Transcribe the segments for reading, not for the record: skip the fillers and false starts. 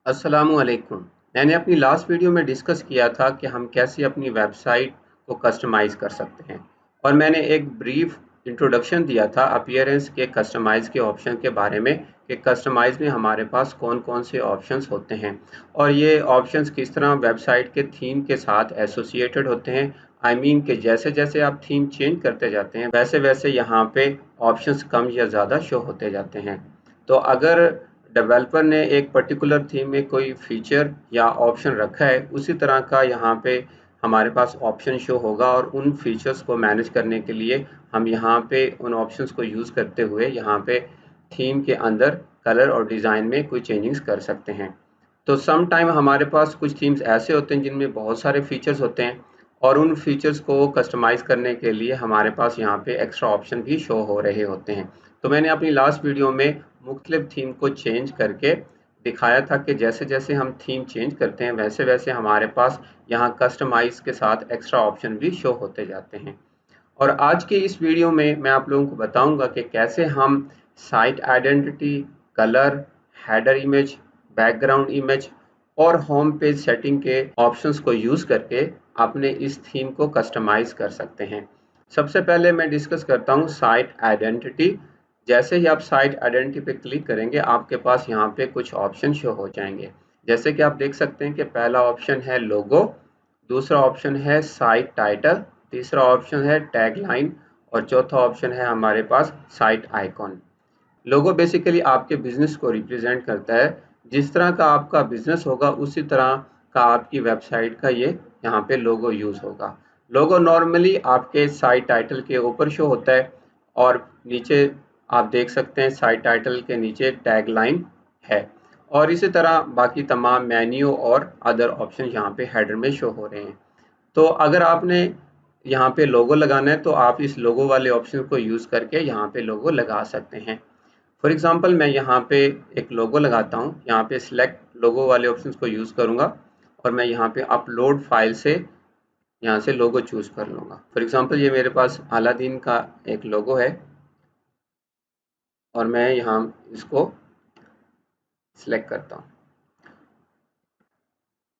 अस्सलामुअलैकुम। मैंने अपनी लास्ट वीडियो में डिस्कस किया था कि हम कैसे अपनी वेबसाइट को कस्टमाइज़ कर सकते हैं और मैंने एक ब्रीफ इंट्रोडक्शन दिया था अपीयरेंस के कस्टमाइज़ के ऑप्शन के बारे में कि कस्टमाइज़ में हमारे पास कौन-कौन से ऑप्शंस होते हैं और ये ऑप्शंस किस तरह वेबसाइट के थीम के साथ एसोसिएटेड होते हैं। आई मीन कि जैसे-जैसे आप थीम चेंज करते जाते हैं वैसे-वैसे यहाँ पे ऑप्शंस कम या ज़्यादा शो होते जाते हैं। तो अगर डेवलपर ने एक पर्टिकुलर थीम में कोई फीचर या ऑप्शन रखा है उसी तरह का यहाँ पे हमारे पास ऑप्शन शो होगा और उन फीचर्स को मैनेज करने के लिए हम यहाँ पे उन ऑप्शंस को यूज़ करते हुए यहाँ पे थीम के अंदर कलर और डिज़ाइन में कोई चेंजिंग्स कर सकते हैं। तो सम टाइम हमारे पास कुछ थीम्स ऐसे होते हैं जिनमें बहुत सारे फीचर्स होते हैं और उन फीचर्स को कस्टमाइज़ करने के लिए हमारे पास यहाँ पे एक्स्ट्रा ऑप्शन भी शो हो रहे होते हैं। तो मैंने अपनी लास्ट वीडियो में मुख्तलिफ थीम को चेंज करके दिखाया था कि जैसे-जैसे हम थीम चेंज करते हैं वैसे-वैसे हमारे पास यहाँ कस्टमाइज़ के साथ एक्स्ट्रा ऑप्शन भी शो होते जाते हैं। और आज के इस वीडियो में मैं आप लोगों को बताऊंगा कि कैसे हम site identity, colour, header image, background image और होम पेज सेटिंग के ऑप्शंस को यूज़ करके अपने इस थीम को कस्टमाइज़ कर सकते हैं। सबसे पहले मैं डिस्कस करता हूँ साइट आइडेंटिटी। जैसे ही आप साइट आइडेंटिटी पे क्लिक करेंगे आपके पास यहाँ पे कुछ ऑप्शन शो हो जाएंगे। जैसे कि आप देख सकते हैं कि पहला ऑप्शन है लोगो, दूसरा ऑप्शन है साइट टाइटल, तीसरा ऑप्शन है टैगलाइन और चौथा ऑप्शन है हमारे पास साइट आइकॉन। लोगो बेसिकली आपके बिजनेस को रिप्रेजेंट करता है। जिस तरह का आपका बिजनेस होगा उसी तरह का आपकी वेबसाइट का ये यहाँ पे लोगो यूज़ होगा। लोगो नॉर्मली आपके साइट टाइटल के ऊपर शो होता है और नीचे आप देख सकते हैं साइट टाइटल के नीचे टैगलाइन है और इसी तरह बाकी तमाम मेन्यू और अदर ऑप्शन यहाँ पे हेडर में शो हो रहे हैं। तो अगर आपने यहाँ पे लोगो लगाना है तो आप इस लोगो वाले ऑप्शन को यूज़ करके यहाँ पे लोगो लगा सकते हैं। फॉर एग्जांपल मैं यहाँ पे एक लोगो लगाता हूँ, यहाँ पे सिलेक्ट लोगो वाले ऑप्शन को यूज़ करूँगा और मैं यहाँ पे अपलोड फाइल से यहाँ से लोगो चूज़ कर लूँगा। फॉर एग्जांपल ये मेरे पास अलादीन का एक लोगो है और मैं यहाँ इसको सिलेक्ट करता हूँ।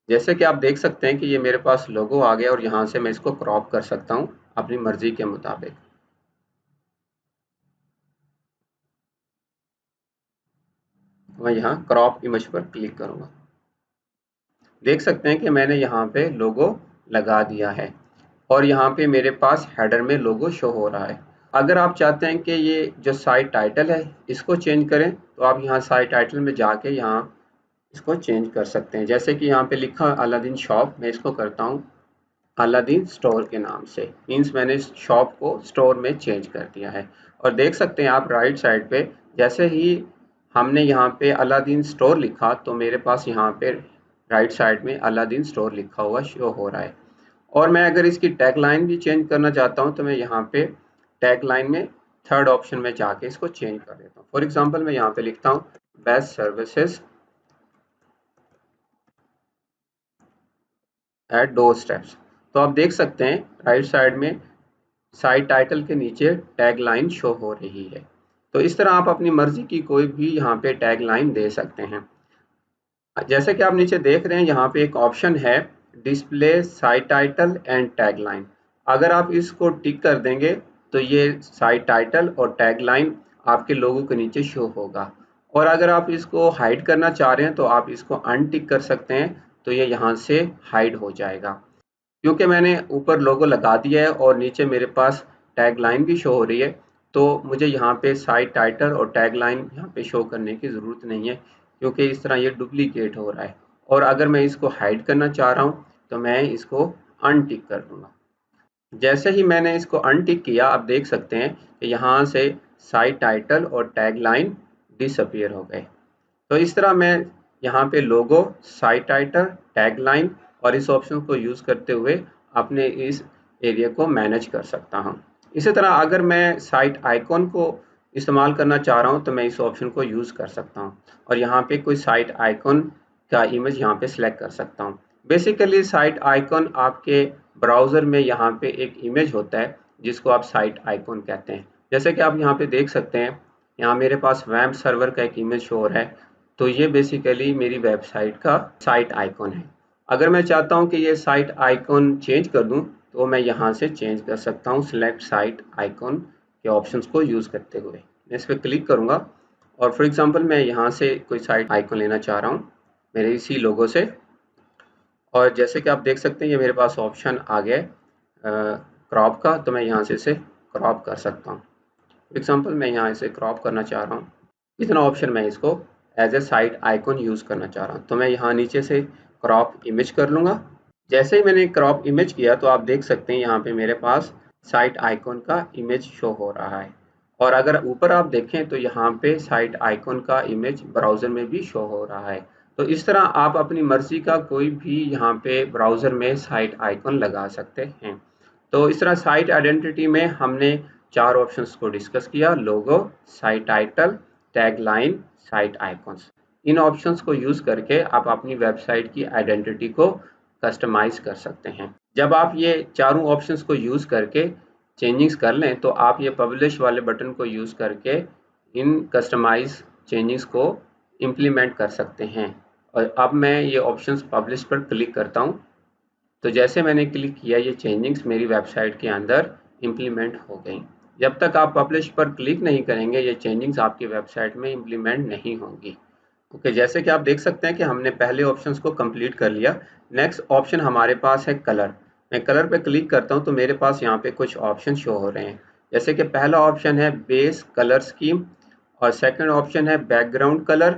जैसे कि आप देख सकते हैं कि ये मेरे पास लोगो आ गया और यहाँ से मैं इसको क्रॉप कर सकता हूँ अपनी मर्जी के मुताबिक। मैं यहाँ क्रॉप इमेज पर क्लिक करूँगा। देख सकते हैं कि मैंने यहाँ पे लोगो लगा दिया है और यहाँ पे मेरे पास हेडर में लोगो शो हो रहा है। अगर आप चाहते हैं कि ये जो साइट टाइटल है इसको चेंज करें तो आप यहाँ साइट टाइटल में जाके यहाँ इसको चेंज कर सकते हैं। जैसे कि यहाँ पे लिखा अलादीन शॉप, मैं इसको करता हूँ अलादीन स्टोर के नाम से। मीन्स मैंने इस शॉप को स्टोर में चेंज कर दिया है और देख सकते हैं आप राइट साइड पे जैसे ही हमने यहाँ पे अलादीन स्टोर लिखा तो मेरे पास यहाँ पे राइट साइड में अलादीन स्टोर लिखा हुआ शो हो रहा है। और मैं अगर इसकी टैग लाइन भी चेंज करना चाहता हूँ तो मैं यहाँ पे टैग लाइन में थर्ड ऑप्शन में जाके इसको चेंज कर देता हूँ। फॉर एग्जाम्पल मैं यहाँ पे लिखता हूँ best services at door steps. तो आप देख सकते हैं राइट साइड में साइट टाइटल के नीचे टैग लाइन शो हो रही है। तो इस तरह आप अपनी मर्जी की कोई भी यहाँ पे टैग लाइन दे सकते हैं। जैसे कि आप नीचे देख रहे हैं यहाँ पे एक ऑप्शन है display site title and tag line. अगर आप इसको टिक कर देंगे तो ये साइट टाइटल और टैग लाइन आपके लोगों के नीचे शो होगा और अगर आप इसको हाइड करना चाह रहे हैं तो आप इसको अनटिक कर सकते हैं तो ये यहाँ से हाइड हो जाएगा। क्योंकि मैंने ऊपर लोगो लगा दिया है और नीचे मेरे पास टैग लाइन भी शो हो रही है तो मुझे यहाँ पे साइट टाइटल और टैग लाइन यहाँ पे शो करने की ज़रूरत नहीं है क्योंकि इस तरह ये डुप्लीकेट हो रहा है। और अगर मैं इसको हाइड करना चाह रहा हूँ तो मैं इसको अनटिक कर दूँगा। जैसे ही मैंने इसको अनटिक किया आप देख सकते हैं कि यहाँ से साइट टाइटल और टैग लाइन डिसअपीयर हो गए। तो इस तरह मैं यहाँ पे लोगो, साइट टाइटल, टैग लाइन और इस ऑप्शन को यूज़ करते हुए अपने इस एरिया को मैनेज कर सकता हूँ। इसी तरह अगर मैं साइट आइकॉन को इस्तेमाल करना चाह रहा हूँ तो मैं इस ऑप्शन को यूज़ कर सकता हूँ और यहाँ पे कोई साइट आइकॉन का इमेज यहाँ पे सिलेक्ट कर सकता हूँ। बेसिकली साइट आइकॉन आपके ब्राउज़र में यहाँ पे एक इमेज होता है जिसको आप साइट आइकॉन कहते हैं। जैसे कि आप यहाँ पे देख सकते हैं, यहाँ मेरे पास वेब सर्वर का एक इमेज शो हो रहा है तो ये बेसिकली मेरी वेबसाइट का साइट आइकॉन है। अगर मैं चाहता हूँ कि ये साइट आइकॉन चेंज कर दूँ तो मैं यहाँ से चेंज कर सकता हूँ सिलेक्ट साइट आइकॉन के ऑप्शंस को यूज़ करते हुए। मैं इस पर क्लिक करूँगा और फॉर एग्जांपल मैं यहाँ से कोई साइट आइकॉन लेना चाह रहा हूँ मेरे इसी लोगो से, और जैसे कि आप देख सकते हैं ये मेरे पास ऑप्शन आ गया है क्रॉप का, तो मैं यहाँ से इसे क्रॉप कर सकता हूँ। फॉर एग्जांपल मैं यहाँ इसे क्रॉप करना चाह रहा हूँ, इतना ऑप्शन मैं इसको as a site icon use करना चाह रहा हूँ, तो मैं यहाँ नीचे से क्रॉप इमेज कर लूँगा। जैसे ही मैंने क्रॉप इमेज किया तो आप देख सकते हैं यहाँ पे मेरे पास साइट आइकॉन का इमेज शो हो रहा है, और अगर ऊपर आप देखें तो यहाँ पे साइट आइकॉन का इमेज ब्राउज़र में भी शो हो रहा है। तो इस तरह आप अपनी मर्ज़ी का कोई भी यहाँ पे ब्राउज़र में साइट आइकॉन लगा सकते हैं। तो इस तरह साइट आइडेंटिटी में हमने 4 ऑप्शंस को डिस्कस किया: logo, site title, tagline, site icons. इन ऑप्शंस को यूज़ करके आप अपनी वेबसाइट की आइडेंटिटी को कस्टमाइज़ कर सकते हैं। जब आप ये चारों ऑप्शंस को यूज़ करके चेंजिंग्स कर लें तो आप ये पब्लिश वाले बटन को यूज़ करके इन कस्टमाइज़ चेंजिंग्स को इम्प्लीमेंट कर सकते हैं। और अब मैं ये ऑप्शंस पब्लिश पर क्लिक करता हूँ, तो जैसे मैंने क्लिक किया ये चेंजिंग्स मेरी वेबसाइट के अंदर इम्प्लीमेंट हो गई। जब तक आप पब्लिश पर क्लिक नहीं करेंगे ये चेंजिंग्स आपकी वेबसाइट में इम्प्लीमेंट नहीं होंगी। ओके, जैसे कि आप देख सकते हैं कि हमने पहले ऑप्शंस को कंप्लीट कर लिया। नेक्स्ट ऑप्शन हमारे पास है कलर। मैं कलर पे क्लिक करता हूं तो मेरे पास यहाँ पे कुछ ऑप्शन शो हो रहे हैं, जैसे कि पहला ऑप्शन है बेस कलर स्कीम, और सेकंड ऑप्शन है बैकग्राउंड कलर,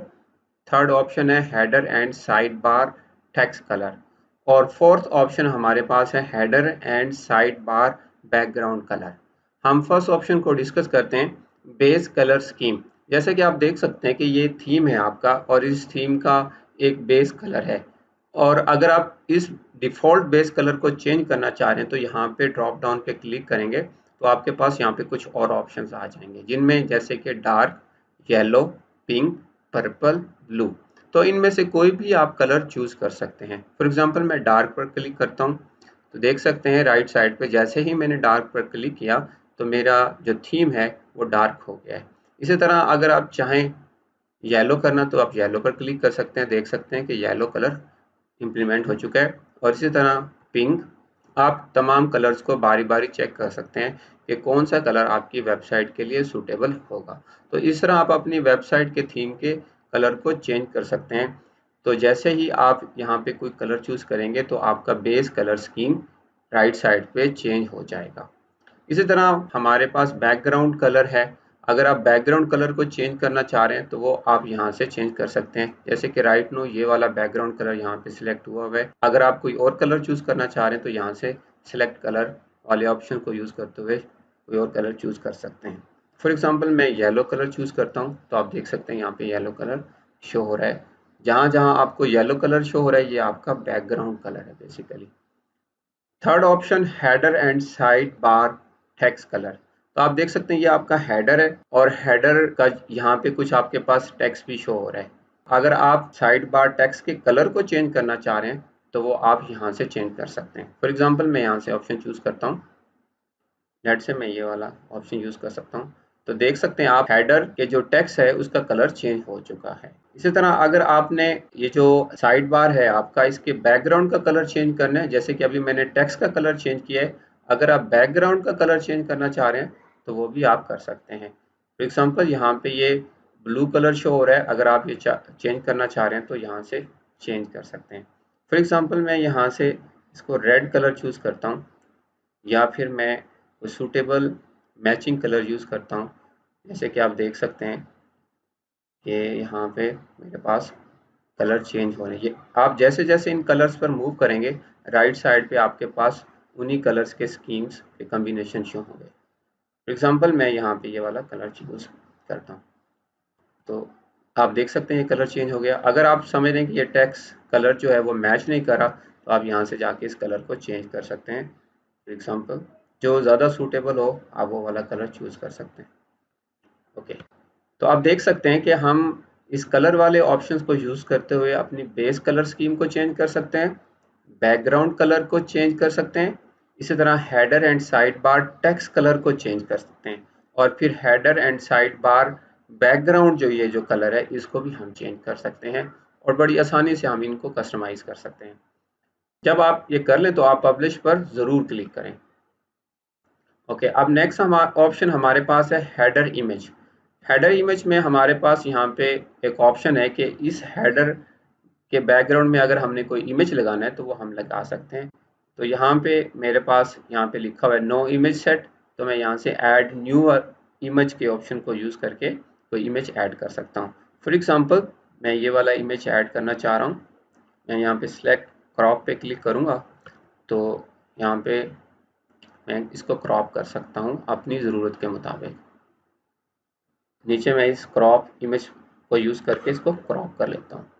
थर्ड ऑप्शन है header and side bar text colour, और फोर्थ ऑप्शन हमारे पास है header and side bar background colour. हम फर्स्ट ऑप्शन को डिस्कस करते हैं, बेस कलर स्कीम। जैसे कि आप देख सकते हैं कि ये थीम है आपका और इस थीम का एक बेस कलर है, और अगर आप इस डिफ़ॉल्ट बेस कलर को चेंज करना चाह रहे हैं तो यहाँ पे ड्रॉप डाउन पे क्लिक करेंगे तो आपके पास यहाँ पे कुछ और ऑप्शंस आ जाएंगे, जिनमें जैसे कि dark, yellow, pink, purple, blue. तो इनमें से कोई भी आप कलर चूज़ कर सकते हैं। फॉर एग्जांपल मैं डार्क पर क्लिक करता हूँ तो देख सकते हैं राइट साइड पे जैसे ही मैंने डार्क पर क्लिक किया तो मेरा जो थीम है वो डार्क हो गया है। इसी तरह अगर आप चाहें येलो करना तो आप येलो पर क्लिक कर सकते हैं, देख सकते हैं कि येलो कलर इम्प्लीमेंट हो चुका है। और इसी तरह पिंक, आप तमाम कलर्स को बारी बारी चेक कर सकते हैं कि कौन सा कलर आपकी वेबसाइट के लिए सूटेबल होगा। तो इस तरह आप अपनी वेबसाइट के थीम के कलर को चेंज कर सकते हैं। तो जैसे ही आप यहाँ पे कोई कलर चूज़ करेंगे तो आपका base colour scheme right side पे चेंज हो जाएगा। इसी तरह हमारे पास बैकग्राउंड कलर है। अगर आप बैकग्राउंड कलर को चेंज करना चाह रहे हैं तो वो आप यहाँ से चेंज कर सकते हैं, जैसे कि राइट नो ये वाला बैकग्राउंड कलर यहाँ पे सिलेक्ट हुआ है। अगर आप कोई और कलर चूज़ करना चाह रहे हैं तो यहाँ से सिलेक्ट कलर वाले ऑप्शन को यूज़ करते हुए कोई और कलर चूज़ कर सकते हैं। फॉर एग्जांपल मैं येलो कलर चूज़ करता हूँ तो आप देख सकते हैं यहाँ पे येलो कलर शो हो रहा है। जहाँ जहाँ आपको येलो कलर शो हो रहा है ये आपका बैकग्राउंड कलर है basically. Third option header and side bar text colour. तो आप देख सकते हैं ये आपका हेडर है और हेडर का यहाँ पे कुछ आपके पास टेक्स्ट भी शो हो रहा है। अगर आप साइड बार टेक्स्ट के कलर को चेंज करना चाह रहे हैं तो वो आप यहाँ से चेंज कर सकते हैं। फॉर एग्जांपल मैं यहाँ से ऑप्शन चूज़ करता हूँ, नेट से मैं ये वाला ऑप्शन यूज़ कर सकता हूँ। तो देख सकते हैं आप हेडर के जो टेक्स्ट है उसका कलर चेंज हो चुका है। इसी तरह अगर आपने ये जो साइड बार है आपका इसके बैकग्राउंड का कलर चेंज करना है, जैसे कि अभी मैंने टेक्स्ट का कलर चेंज किया है, अगर आप बैकग्राउंड का कलर चेंज करना चाह रहे हैं तो वो भी आप कर सकते हैं। फॉर एग्जाम्पल यहाँ पे ये ब्लू कलर शो हो रहा है, अगर आप ये चेंज करना चाह रहे हैं तो यहाँ से चेंज कर सकते हैं। फॉर एग्जाम्पल मैं यहाँ से इसको रेड कलर चूज़ करता हूँ, या फिर मैं कोई सूटेबल मैचिंग कलर यूज़ करता हूँ। जैसे कि आप देख सकते हैं कि यहाँ पे मेरे पास कलर चेंज हो रहे हैं। ये आप जैसे जैसे इन कलर्स पर मूव करेंगे राइट साइड पे आपके पास उन्हीं कलर्स के स्कीम्स के कॉम्बिनेशन शो होंगे। फॉर एग्जांपल मैं यहाँ पे ये वाला कलर चूज़ करता हूँ तो आप देख सकते हैं ये कलर चेंज हो गया। अगर आप समझ रहे हैं कि ये टेक्स्ट कलर जो है वो मैच नहीं कर रहा तो आप यहाँ से जाके इस कलर को चेंज कर सकते हैं। फॉर एग्जांपल जो ज़्यादा सूटेबल हो आप वो वाला कलर चूज़ कर सकते हैं। ओके, तो आप देख सकते हैं कि हम इस कलर वाले ऑप्शंस को यूज़ करते हुए अपनी बेस कलर स्कीम को चेंज कर सकते हैं, बैकग्राउंड कलर को चेंज कर सकते हैं, इसी तरह header and side bar text colour को चेंज कर सकते हैं, और फिर header and side bar background जो ये जो कलर है इसको भी हम चेंज कर सकते हैं और बड़ी आसानी से हम इनको कस्टमाइज़ कर सकते हैं। जब आप ये कर लें तो आप पब्लिश पर ज़रूर क्लिक करें। ओके, अब नेक्स्ट ऑप्शन हमारे पास है हेडर इमेज। हेडर इमेज में हमारे पास यहाँ पे एक ऑप्शन है कि इस हेडर के बैकग्राउंड में अगर हमने कोई इमेज लगाना है तो वो हम लगा सकते हैं। तो यहाँ पे मेरे पास यहाँ पे लिखा हुआ है नो इमेज सेट, तो मैं यहाँ से ऐड न्यू इमेज के ऑप्शन को यूज़ करके कोई इमेज ऐड कर सकता हूँ। फॉर एग्जांपल मैं ये वाला इमेज ऐड करना चाह रहा हूँ। मैं यहाँ पे सिलेक्ट क्रॉप पे क्लिक करूँगा तो यहाँ पे मैं इसको क्रॉप कर सकता हूँ अपनी ज़रूरत के मुताबिक। नीचे मैं इस क्रॉप इमेज को यूज़ करके इसको क्रॉप कर लेता हूँ।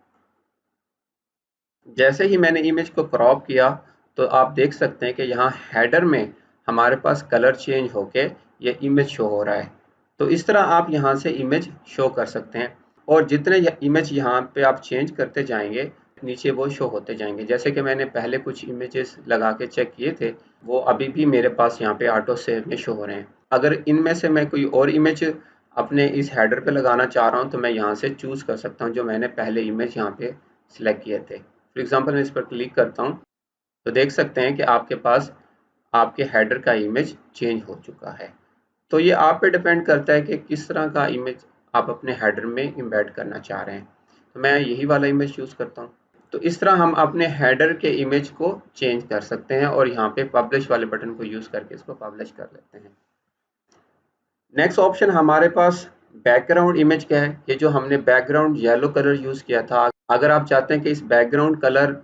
जैसे ही मैंने इमेज को क्रॉप किया तो आप देख सकते हैं कि यहाँ हेडर में हमारे पास कलर चेंज होके ये इमेज शो हो रहा है। तो इस तरह आप यहाँ से इमेज शो कर सकते हैं और जितने इमेज यहाँ पे आप चेंज करते जाएंगे नीचे वो शो होते जाएंगे। जैसे कि मैंने पहले कुछ इमेजेस लगा के चेक किए थे, वो अभी भी मेरे पास यहाँ पे ऑटो सेव में शो हो रहे हैं। अगर इनमें से मैं कोई और इमेज अपने इस हेडर पे लगाना चाह रहा हूँ तो मैं यहाँ से चूज़ कर सकता हूँ जो मैंने पहले इमेज यहाँ पे सिलेक्ट किए थे। फॉर एग्जांपल मैं इस पर क्लिक करता हूँ तो देख सकते हैं कि आपके पास आपके हेडर का इमेज चेंज हो चुका है। तो ये आप पे डिपेंड करता है कि किस तरह का इमेज आप अपने हेडर में एम्बेड करना चाह रहे हैं। तो मैं यही वाला इमेज चूज़ करता हूँ। तो इस तरह हम अपने हेडर के इमेज को चेंज कर सकते हैं और यहाँ पे पब्लिश वाले बटन को यूज़ करके इसको पब्लिश कर लेते हैं। नेक्स्ट ऑप्शन हमारे पास बैकग्राउंड इमेज का है। ये जो हमने बैकग्राउंड येलो कलर यूज़ किया था, अगर आप चाहते हैं कि इस बैकग्राउंड कलर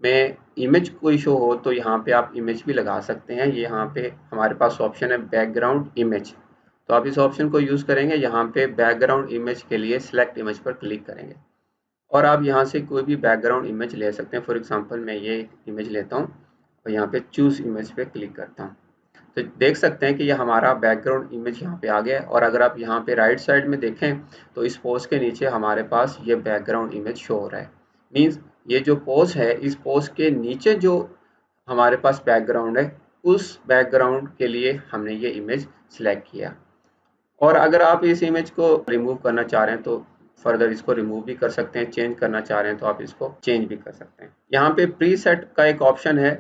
में इमेज कोई शो हो तो यहाँ पे आप इमेज भी लगा सकते हैं। यहाँ पे हमारे पास ऑप्शन है बैकग्राउंड इमेज, तो आप इस ऑप्शन को यूज़ करेंगे। यहाँ पे बैकग्राउंड इमेज के लिए सिलेक्ट इमेज पर क्लिक करेंगे और आप यहाँ से कोई भी बैकग्राउंड इमेज ले सकते हैं। फॉर एग्जांपल मैं ये इमेज लेता हूँ और यहाँ पे चूज़ इमेज पे क्लिक करता हूँ। तो देख सकते हैं कि ये हमारा बैकग्राउंड इमेज यहाँ पे आ गया है और अगर आप यहाँ पे राइट साइड में देखें तो इस पोस्ट के नीचे हमारे पास ये बैकग्राउंड इमेज शो हो रहा है। मीन्स ये जो पोस्ट है, इस पोस्ट के नीचे जो हमारे पास बैकग्राउंड है, उस बैकग्राउंड के लिए हमने ये इमेज सिलेक्ट किया। और अगर आप इस इमेज को रिमूव करना चाह रहे हैं तो फर्दर इसको रिमूव भी कर सकते हैं। चेंज करना चाह रहे हैं तो आप इसको चेंज भी कर सकते हैं। यहाँ पे प्रीसेट का एक ऑप्शन है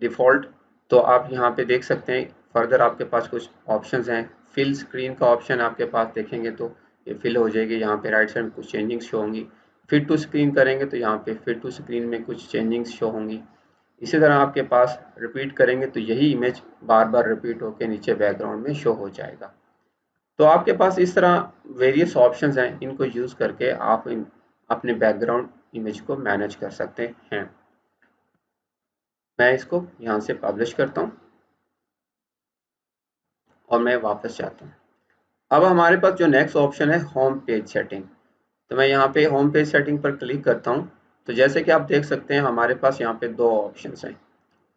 डिफ़ॉल्ट, तो आप यहाँ पे देख सकते हैं। फर्दर आपके पास कुछ ऑप्शंस हैं। फिल स्क्रीन का ऑप्शन आपके पास देखेंगे तो ये फिल हो जाएगी। यहाँ पे राइट साइड में कुछ चेंजिंग्स शो होंगी। फिट टू स्क्रीन करेंगे तो यहाँ पे फिट टू स्क्रीन में कुछ चेंजिंग्स शो होंगी। इसी तरह आपके पास रिपीट करेंगे तो यही इमेज बार बार रिपीट होकर नीचे बैकग्राउंड में शो हो जाएगा। तो आपके पास इस तरह वेरियस ऑप्शंस हैं, इनको यूज़ करके आप अपने बैकग्राउंड इमेज को मैनेज कर सकते हैं। मैं इसको यहाँ से पब्लिश करता हूँ और मैं वापस जाता हूँ। अब हमारे पास जो नेक्स्ट ऑप्शन है होम पेज सेटिंग, तो मैं यहाँ पे होम पेज सेटिंग पर क्लिक करता हूँ। तो जैसे कि आप देख सकते हैं हमारे पास यहाँ पे दो ऑप्शन हैं।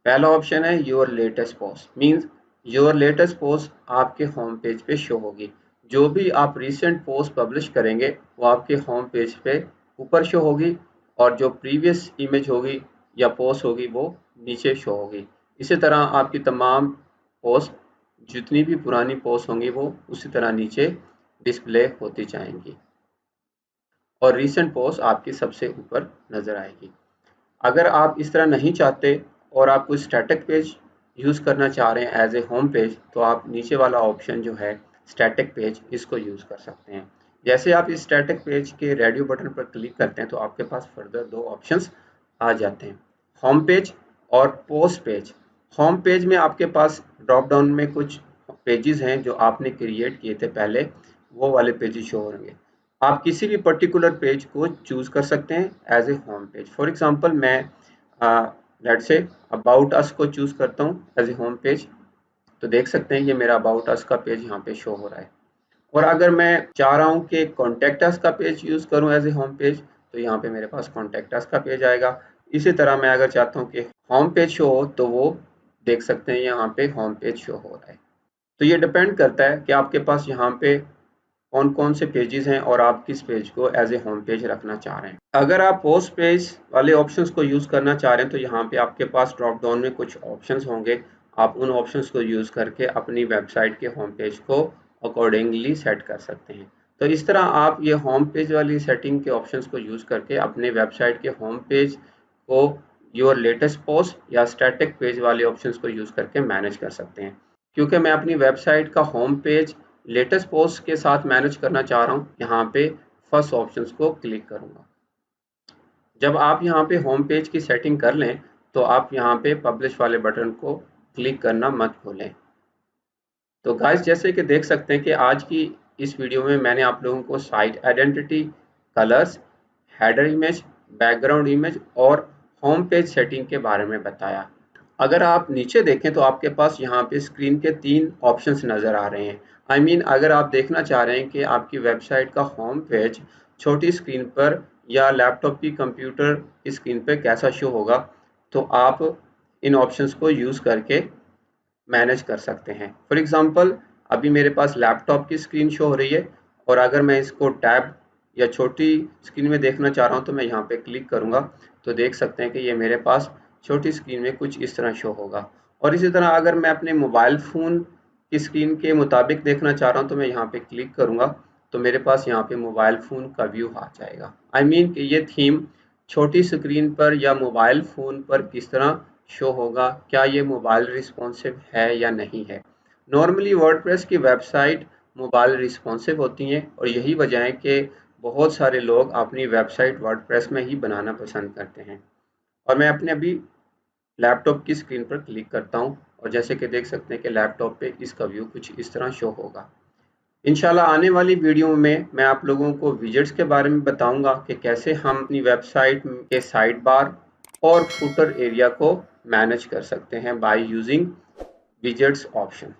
पहला ऑप्शन है your latest post, means your latest post आपके होम पेज पे शो होगी। जो भी आप रिसेंट पोस्ट पब्लिश करेंगे वो आपके होम पेज पे ऊपर शो होगी और जो प्रीवियस इमेज होगी या पोस्ट होगी वो नीचे शो होगी। इसी तरह आपकी तमाम पोस्ट, जितनी भी पुरानी पोस्ट होंगी वो उसी तरह नीचे डिस्प्ले होती जाएंगी और रीसेंट पोस्ट आपकी सबसे ऊपर नज़र आएगी। अगर आप इस तरह नहीं चाहते और आप कोई स्टैटिक पेज यूज़ करना चाह रहे हैं एज ए होम पेज, तो आप नीचे वाला ऑप्शन जो है स्टैटिक पेज, इसको यूज़ कर सकते हैं। जैसे आप इस स्टैटिक पेज के रेडियो बटन पर क्लिक करते हैं तो आपके पास फर्दर दो ऑप्शंस आ जाते हैं, होम पेज और पोस्ट पेज। होम पेज में आपके पास ड्रॉप डाउन में कुछ पेजेस हैं जो आपने क्रिएट किए थे पहले, वो वाले पेजेस शो होंगे। आप किसी भी पर्टिकुलर पेज को चूज़ कर सकते हैं as a home page. For example मैं लेट्स से अबाउट अस को चूज़ करता हूँ एज ए होम पेज, तो देख सकते हैं ये मेरा अबाउट अस का पेज यहाँ पे शो हो रहा है। और अगर मैं चाह रहा हूँ कि कॉन्टैक्ट अस का पेज यूज़ करूँ एज ए होम पेज, तो यहाँ पे मेरे पास कॉन्टैक्ट अस का पेज आएगा। इसी तरह मैं अगर चाहता हूँ कि होम पेज शो हो तो वो देख सकते हैं यहाँ पे होम पेज शो हो रहा है। तो ये डिपेंड करता है कि आपके पास यहाँ पे कौन कौन से पेजेस हैं और आप किस पेज को एज ए होम पेज रखना चाह रहे हैं। अगर आप पोस्ट पेज वाले ऑप्शंस को यूज़ करना चाह रहे हैं तो यहाँ पे आपके पास ड्रॉप डाउन में कुछ ऑप्शंस होंगे। आप उन ऑप्शंस को यूज़ करके अपनी वेबसाइट के होम पेज को अकॉर्डिंगली सेट कर सकते हैं। तो इस तरह आप ये होम पेज वाली सेटिंग के ऑप्शंस को यूज़ करके अपने वेबसाइट के होम पेज को योर लेटेस्ट पोस्ट या स्टैटिक पेज वाले ऑप्शंस को यूज़ करके मैनेज कर सकते हैं। क्योंकि मैं अपनी वेबसाइट का होम पेज लेटेस्ट पोस्ट के साथ मैनेज करना चाह रहा हूँ, यहाँ पे फर्स्ट ऑप्शंस को क्लिक करूँगा। जब आप यहाँ पे होम पेज की सेटिंग कर लें तो आप यहाँ पे पब्लिश वाले बटन को क्लिक करना मत भूलें। तो गाइस, जैसे कि देख सकते हैं कि आज की इस वीडियो में मैंने आप लोगों को site identity, colours, header image, background image और होम पेज सेटिंग के बारे में बताया। अगर आप नीचे देखें तो आपके पास यहाँ पे स्क्रीन के 3 ऑप्शंस नज़र आ रहे हैं। अगर आप देखना चाह रहे हैं कि आपकी वेबसाइट का होम पेज छोटी स्क्रीन पर या लैपटॉप की कंप्यूटर की स्क्रीन पर कैसा शो होगा, तो आप इन ऑप्शंस को यूज़ करके मैनेज कर सकते हैं। फॉर एग्ज़ाम्पल, अभी मेरे पास लैपटॉप की स्क्रीन शो हो रही है और अगर मैं इसको टैब या छोटी स्क्रीन में देखना चाह रहा हूँ तो मैं यहाँ पे क्लिक करूँगा तो देख सकते हैं कि ये मेरे पास छोटी स्क्रीन में कुछ इस तरह शो होगा। और इसी तरह अगर मैं अपने मोबाइल फ़ोन की स्क्रीन के मुताबिक देखना चाह रहा हूँ तो मैं यहाँ पे क्लिक करूँगा तो मेरे पास यहाँ पे मोबाइल फ़ोन का व्यू आ जाएगा। कि ये थीम छोटी स्क्रीन पर या मोबाइल फ़ोन पर किस तरह शो होगा, क्या ये मोबाइल रिस्पॉन्सिव है या नहीं है। नॉर्मली वर्डप्रेस की वेबसाइट मोबाइल रिस्पॉन्सिव होती हैं और यही वजह है कि बहुत सारे लोग अपनी वेबसाइट वर्डप्रेस में ही बनाना पसंद करते हैं। और मैं अपने अभी लैपटॉप की स्क्रीन पर क्लिक करता हूँ और जैसे कि देख सकते हैं कि लैपटॉप पे इसका व्यू कुछ इस तरह शो होगा। इंशाल्लाह आने वाली वीडियो में मैं आप लोगों को विजेट्स के बारे में बताऊंगा कि कैसे हम अपनी वेबसाइट के साइड बार और फुटर एरिया को मैनेज कर सकते हैं बाय यूजिंग विजेट्स ऑप्शन।